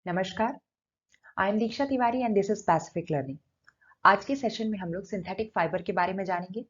नमस्कार, I am Diksha Tiwari and this is Pacific learning. आज के सेशन में हम लोग सिंथेटिक फाइबर के बारे में जानेंगे।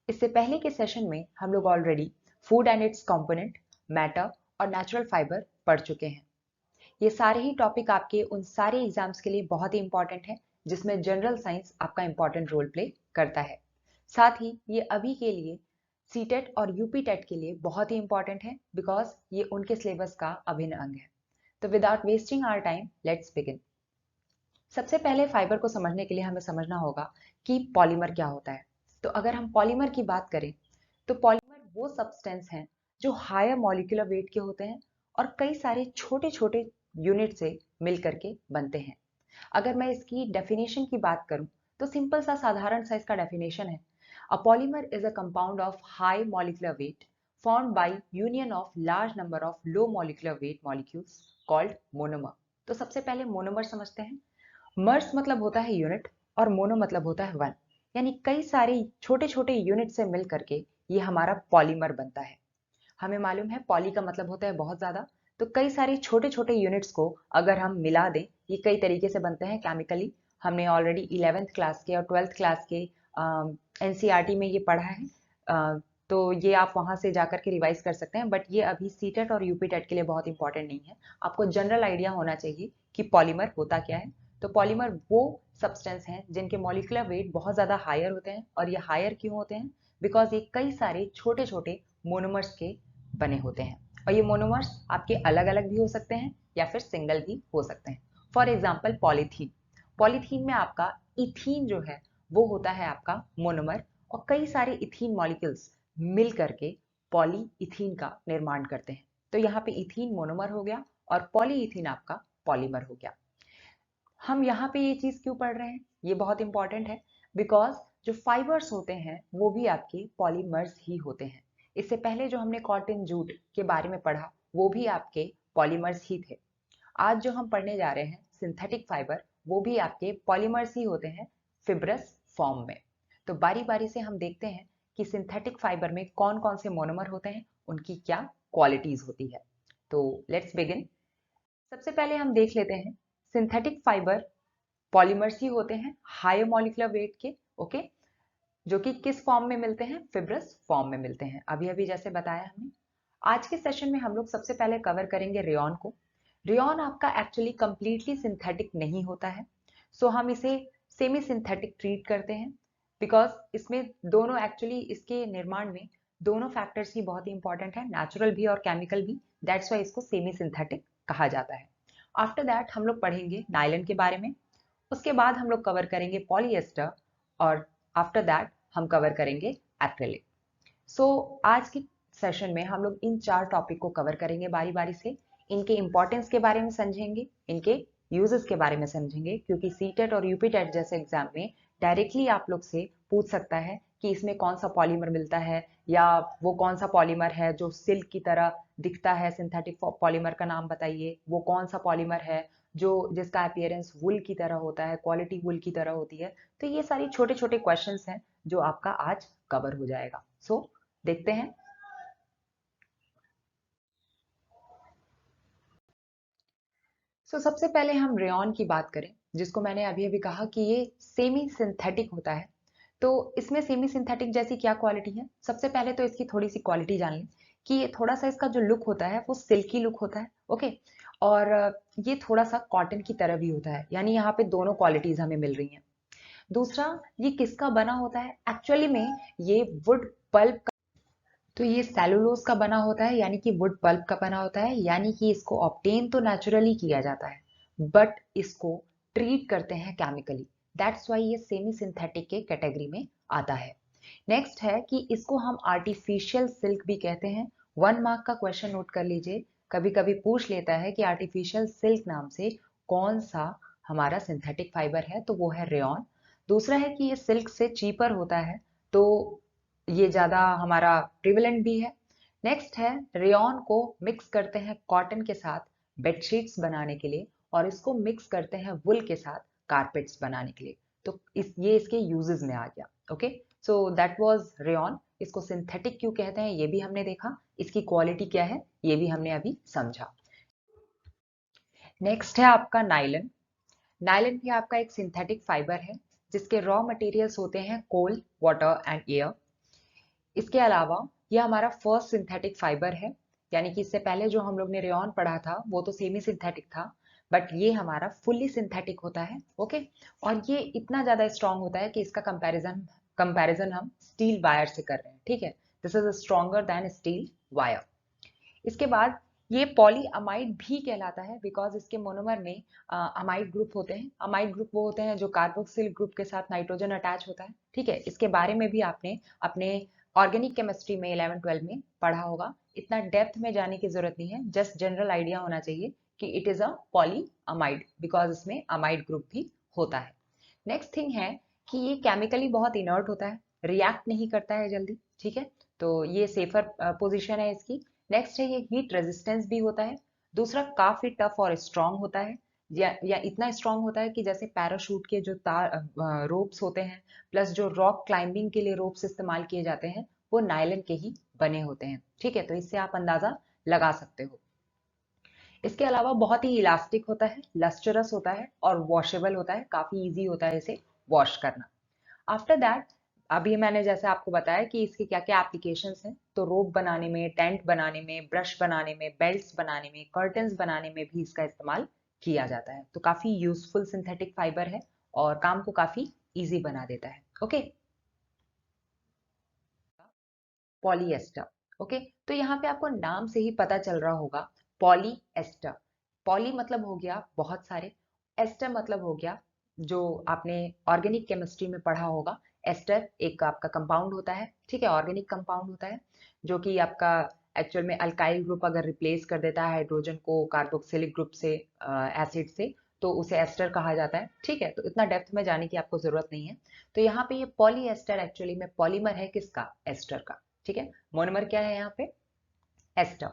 इससे पहले के सेशन में हम लोग already food and it's component, matter और नेचुरल फाइबर पढ़ चुके हैं। ये सारे ही टॉपिक आपके उन सारे एग्जाम्स के लिए बहुत ही इंपॉर्टेंट है जिसमें जनरल साइंस आपका इंपॉर्टेंट रोल प्ले करता है। साथ ही ये अभी के लिए सीटेट और यूपी टेट के लिए बहुत ही इंपॉर्टेंट है बिकॉज ये उनके सिलेबस का अभिन्न अंग है। तो without wasting our time let's begin. सबसे पहले फाइबर को समझने के लिए हमें समझना होगा कि पॉलीमर क्या होता है। तो अगर हम पॉलीमर की बात करें तो पॉलीमर वो सब्सटेंस हैं जो हायर मॉलिक्यूलर वेट के होते हैं और कई सारे छोटे छोटे यूनिट से मिल करके बनते हैं। अगर मैं इसकी डेफिनेशन की बात करूं तो सिंपल सा साधारण सा इसका डेफिनेशन है, a polymer is a compound of high molecular weight formed by union of large number of low molecular weight molecules called monomer। तो सबसे पहले मोनोमर समझते हैं। मर्स मतलब होता है यूनिट और मोनो मतलब होता है वन, यानी कई सारे छोटे छोटे यूनिट से मिल करके ये हमारा पॉलीमर बनता है। हमें मालूम है पॉली का मतलब होता है बहुत ज्यादा, तो कई सारे छोटे छोटे यूनिट्स को अगर हम मिला दें ये कई तरीके से बनते हैं केमिकली। हमने ऑलरेडी 11th क्लास के और 12th क्लास के एनसीईआरटी में ये पढ़ा है। तो ये आप वहां से जाकर के रिवाइज कर सकते हैं, बट ये अभी सीटेट और यूपी टेट के लिए बहुत इंपॉर्टेंट नहीं है। आपको जनरल आइडिया होना चाहिए कि पॉलीमर होता क्या है। तो पॉलीमर वो सब्सटेंस हैं जिनके मॉलिक्यूलर वेट बहुत ज़्यादा हायर होते हैं। और ये हायर क्यों होते हैं? बिकॉज ये कई सारे छोटे छोटे मोनोमर्स के बने होते हैं। और ये मोनोमर्स आपके अलग अलग भी हो सकते हैं या फिर सिंगल भी हो सकते हैं। For example polythene. पॉलीथीन में आपका इथीन जो है वो होता है आपका मोनोमर, और कई सारे इथीन मॉलिक्यूल्स मिल करके पॉली इथीन का निर्माण करते हैं। तो यहाँ पे इथीन मोनोमर हो गया और पॉली इथीन आपका पॉलीमर हो गया। हम यहाँ पे ये चीज क्यों पढ़ रहे हैं, ये बहुत इंपॉर्टेंट है बिकॉज जो फाइबर्स होते हैं वो भी आपके पॉलीमर्स ही होते हैं। इससे पहले जो हमने कॉटन जूट के बारे में पढ़ा वो भी आपके पॉलीमर्स ही थे। आज जो हम पढ़ने जा रहे हैं सिंथेटिक फाइबर, वो भी आपके पॉलीमर्स ही होते हैं फिब्रस फॉर्म में। तो बारी बारी से हम देखते हैं कि सिंथेटिक फाइबर में कौन कौन से मोनोमर होते हैं, उनकी क्या क्वालिटीज होती है। तो लेट्स बिगिन। सबसे पहले हम देख लेते हैं सिंथेटिक फाइबर पॉलीमर्स ही होते हैं हायर मॉलिक्यूलर वेट के। ओके, जो कि किस फॉर्म में मिलते हैं? फिब्रस फॉर्म में मिलते हैं, अभी अभी जैसे बताया हमने। आज के सेशन में हम लोग सबसे पहले कवर करेंगे रेयॉन को। रेयॉन आपका एक्चुअली कंप्लीटली सिंथेटिक नहीं होता है, सो हम इसे सेमी सिंथेटिक ट्रीट करते हैं बिकॉज इसमें दोनों एक्चुअली इसके निर्माण में दोनों फैक्टर्स ही बहुत ही इंपॉर्टेंट है, नेचुरल भी और केमिकल भी। दैट्स वाई इसको सेमी सिंथेटिक कहा जाता है। आफ्टर दैट हम लोग पढ़ेंगे नायलन के बारे में, उसके बाद हम लोग कवर करेंगे पॉलिएस्टर, और आफ्टर दैट हम कवर करेंगे एक्रेलिक। सो आज की सेशन में हम लोग इन चार टॉपिक को कवर करेंगे बारी बारी से। इनके इंपॉर्टेंस के बारे में समझेंगे, इनके यूजेस के बारे में समझेंगे, क्योंकि सीटेट और यूपी टेट जैसे एग्जाम में डायरेक्टली आप लोग से पूछ सकता है कि इसमें कौन सा पॉलीमर मिलता है, या वो कौन सा पॉलीमर है जो सिल्क की तरह दिखता है, सिंथेटिक पॉलीमर का नाम बताइए। वो कौन सा पॉलीमर है जो जिसका अपीयरेंस वुल की तरह होता है, क्वालिटी वुल की तरह होती है। तो ये सारी छोटे छोटे क्वेश्चंस हैं जो आपका आज कवर हो जाएगा। सो देखते हैं। सबसे पहले हम रेयॉन की बात करें, जिसको मैंने अभी अभी कहा कि ये सेमी सिंथेटिक होता है। तो इसमें सेमी सिंथेटिक जैसी क्या क्वालिटी है? सबसे पहले तो इसकी थोड़ी सी क्वालिटी जान लें कि ये थोड़ा सा इसका जो लुक होता है वो सिल्की लुक होता है। ओके, और ये थोड़ा सा कॉटन की तरह भी होता है, यानी यहाँ पे दोनों क्वालिटीज हमें मिल रही हैं। दूसरा, ये किसका बना होता है? एक्चुअली में ये वुड पल्प, तो ये सेलुलोज का बना होता है, यानी कि वुड पल्प का बना होता है। यानी कि इसको ऑब्टेन तो नेचुरली किया जाता है बट इसको ट्रीट करते हैं केमिकली। दैट्स वाई ये सेमी सिंथेटिक के कैटेगरी में आता है। नेक्स्ट है कि इसको हम आर्टिफिशियल सिल्क भी कहते हैं। 1 मार्क का क्वेश्चन नोट कर लीजिए, कभी कभी पूछ लेता है कि आर्टिफिशियल सिल्क नाम से कौन सा हमारा सिंथेटिक फाइबर है, तो वो है रेयॉन। दूसरा है कि ये सिल्क से चीपर होता है, तो ये ज्यादा हमारा प्रिवेलेंट भी है। नेक्स्ट है, रेयॉन को मिक्स करते हैं कॉटन के साथ बेडशीट्स बनाने के लिए, और इसको मिक्स करते हैं वुल के साथ कारपेट्स बनाने के लिए। तो ये इसके यूजेस में आ गया। Okay, so that was rayon. इसको सिंथेटिक क्यों कहते हैं ये भी हमने देखा, इसकी क्वालिटी क्या है ये भी हमने अभी समझा। नेक्स्ट है आपका नायलन। नायलन भी आपका एक सिंथेटिक फाइबर है जिसके रॉ मटेरियल्स होते हैं कोल, वाटर एंड एयर। इसके अलावा यह हमारा फर्स्ट सिंथेटिक फाइबर है, यानी कि इससे पहले जो हम लोग ने रेयॉन पढ़ा था वो तो सेमी सिंथेटिक था, बट ये हमारा फुल्ली सिंथेटिक होता है। ओके, और ये इतना ज्यादा स्ट्रांग होता है कि इसका कंपैरिजन हम स्टील वायर से कर रहे हैं। ठीक है, this is stronger than steel wire. इसके बाद ये पॉली अमाइड भी कहलाता है बिकॉज इसके मोनोमर में अमाइड ग्रुप होते हैं। अमाइड ग्रुप वो होते हैं जो कार्बोक्सिल ग्रुप के साथ नाइट्रोजन अटैच होता है। ठीक है, इसके बारे में भी आपने अपने ऑर्गेनिक केमिस्ट्री में 11-12 में पढ़ा होगा। इतना डेप्थ में जाने की जरूरत नहीं है, जस्ट जनरल आइडिया होना चाहिए कि it is a poly amide because इसमें अमाइड ग्रुप भी होता है। नेक्स्ट थिंग है कि ये केमिकली बहुत इनर्ट होता है, रिएक्ट नहीं करता है जल्दी। ठीक है, तो ये सेफर पोजीशन है इसकी। नेक्स्ट है ये हीट रेजिस्टेंस भी होता है। दूसरा काफी टफ और स्ट्रांग होता है, या इतना स्ट्रांग होता है कि जैसे पैराशूट के जो तार रोप्स होते हैं, प्लस जो रॉक क्लाइंबिंग के लिए रोप्स इस्तेमाल किए जाते हैं वो नायलन के ही बने होते हैं। ठीक है, तो इससे आप अंदाजा लगा सकते हो। इसके अलावा बहुत ही इलास्टिक होता है, लस्टरस होता है और वॉशेबल होता है, काफी इजी होता है इसे वॉश करना। आफ्टर दैट, अभी मैंने जैसे आपको बताया कि इसके क्या क्या एप्लीकेशंस हैं, तो रोप बनाने में, टेंट बनाने में, ब्रश बनाने में, बेल्ट्स बनाने में, कर्टन्स बनाने में भी इसका इस्तेमाल किया जाता है। तो काफी यूजफुल सिंथेटिक फाइबर है और काम को काफी इजी बना देता है। Okay, polyester. ओके, तो यहाँ पे आपको नाम से ही पता चल रहा होगा, पॉलीएस्टर। पॉली मतलब हो गया बहुत सारे, एस्टर मतलब हो गया जो आपने ऑर्गेनिक केमिस्ट्री में पढ़ा होगा। एस्टर एक आपका कंपाउंड होता है। ठीक है, ऑर्गेनिक कंपाउंड होता है जो कि आपका एक्चुअल में अल्काइल ग्रुप अगर रिप्लेस कर देता है हाइड्रोजन को कार्बोक्सिलिक ग्रुप से, एसिड से, तो उसे एस्टर कहा जाता है। ठीक है, तो इतना डेप्थ में जाने की आपको जरूरत नहीं है। तो यहाँ पे ये पॉलीएस्टर एक्चुअली में पॉलीमर है किसका, एस्टर का। ठीक है, मोनोमर क्या है यहाँ पे, एस्टर।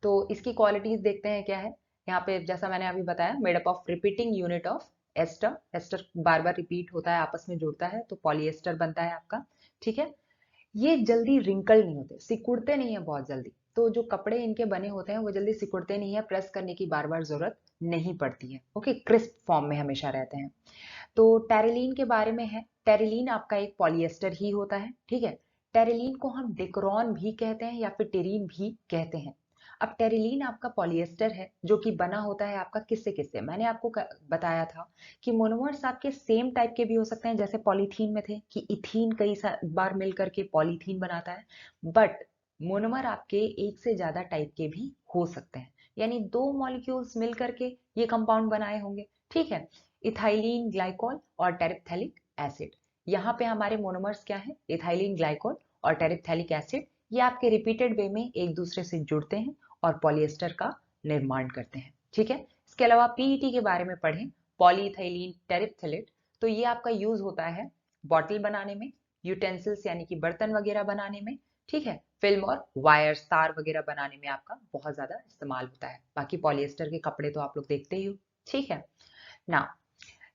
तो इसकी क्वालिटीज देखते हैं क्या है। यहाँ पे जैसा मैंने अभी बताया, made up of repeating unit of ester. Ester बार बार रिपीट होता है, आपस में जुड़ता है, तो पॉलीएस्टर बनता है आपका। ठीक है, ये जल्दी रिंकल नहीं होते, सिकुड़ते नहीं है बहुत जल्दी। तो जो कपड़े इनके बने होते हैं वो जल्दी सिकुड़ते नहीं है, प्रेस करने की बार बार जरूरत नहीं पड़ती है। ओके, क्रिस्प फॉर्म में हमेशा रहते हैं। तो टेरिलीन के बारे में है, टेरिलीन आपका एक पॉलिएस्टर ही होता है। ठीक है, टेरिलीन को हम डिक्रोन भी कहते हैं या फिर टेरीन भी कहते हैं। अब टेरिलीन आपका पॉलिएस्टर है जो कि बना होता है आपका किससे किससे, मैंने आपको बताया था कि मोनोमर्स आपके सेम टाइप के भी हो सकते हैं, जैसे पॉलीथीन में थे कि इथीन कई बार मिल करके पॉलीथीन बनाता है। बट मोनोमर आपके एक से ज्यादा टाइप के भी हो सकते हैं, यानी दो मॉलिक्यूल्स मिल करके ये कंपाउंड बनाए होंगे। ठीक है, इथाइलिन ग्लाइकोल और टेरिप्थेलिक एसिड। यहाँ पे हमारे मोनोमर्स क्या है, इथाइलिन ग्लाइकोल और टेरिप्थेलिक एसिड। ये आपके रिपीटेड वे में एक दूसरे से जुड़ते हैं और पॉलिएस्टर का निर्माण करते हैं। ठीक है, इसके अलावा पीईटी के बारे में पढ़ें, पॉलीइथाइलिन टेरिप्थेलेट। तो ये आपका यूज होता है बॉटल बनाने में, यूटेंसिल्स यानी कि बर्तन वगैरह बनाने में। ठीक है, फिल्म और वायर्स, तार वगैरह बनाने में आपका बहुत ज्यादा इस्तेमाल होता है। बाकी पॉलिएस्टर के कपड़े तो आप लोग देखते ही हो। ठीक है ना,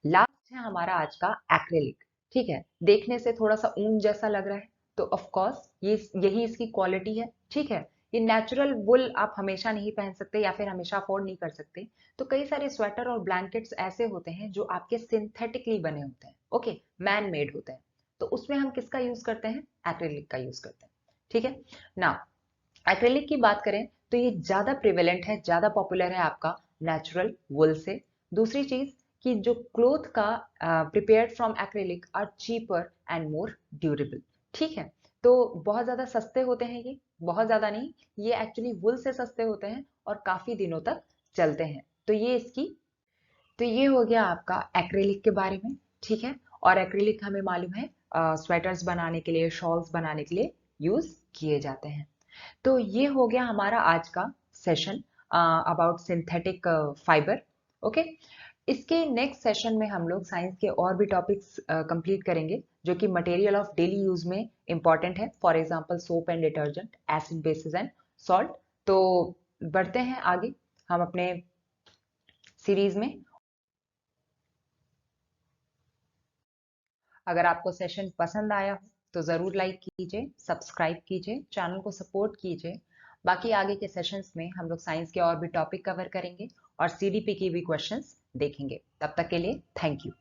लास्ट है हमारा आज का एक्रेलिक। ठीक है, देखने से थोड़ा सा ऊन जैसा लग रहा है, तो ऑफ कोर्स ये यही इसकी क्वालिटी है। ठीक है, ये नेचुरल वुल आप हमेशा नहीं पहन सकते या फिर हमेशा अफोर्ड नहीं कर सकते। तो कई सारे स्वेटर और ब्लैंकेट्स ऐसे होते हैं जो आपके सिंथेटिकली बने होते हैं। ओके, मैन मेड होते हैं, तो उसमें हम किसका यूज करते हैं, एक्रेलिक का यूज करते हैं। ठीक है ना, एक्रेलिक की बात करें तो ये ज्यादा प्रिवेलेंट है, ज्यादा पॉपुलर है आपका नेचुरल वुल से। दूसरी चीज कि जो क्लोथ का prepared from acrylic are cheaper and more durable. ठीक है, तो बहुत ज्यादा सस्ते होते हैं ये, बहुत ज्यादा नहीं, ये एक्चुअली वुल से सस्ते होते हैं और काफी दिनों तक चलते हैं। तो ये इसकी, तो ये हो गया आपका एक्रेलिक के बारे में। ठीक है, और एक्रेलिक हमें मालूम है स्वेटर्स बनाने के लिए, शॉल्स बनाने के लिए यूज किए जाते हैं। तो ये हो गया हमारा आज का session about synthetic fibre. Okay, इसके नेक्स्ट सेशन में हम लोग साइंस के और भी टॉपिक्स कंप्लीट करेंगे जो कि मटेरियल ऑफ डेली यूज में इंपॉर्टेंट है, for example soap and detergent, acid basis and salt. तो बढ़ते हैं आगे हम अपने सीरीज में। अगर आपको सेशन पसंद आया हो तो ज़रूर लाइक कीजिए, सब्सक्राइब कीजिए, चैनल को सपोर्ट कीजिए। बाकी आगे के सेशंस में हम लोग साइंस के और भी टॉपिक कवर करेंगे और CDP की भी क्वेश्चंस देखेंगे। तब तक के लिए थैंक यू।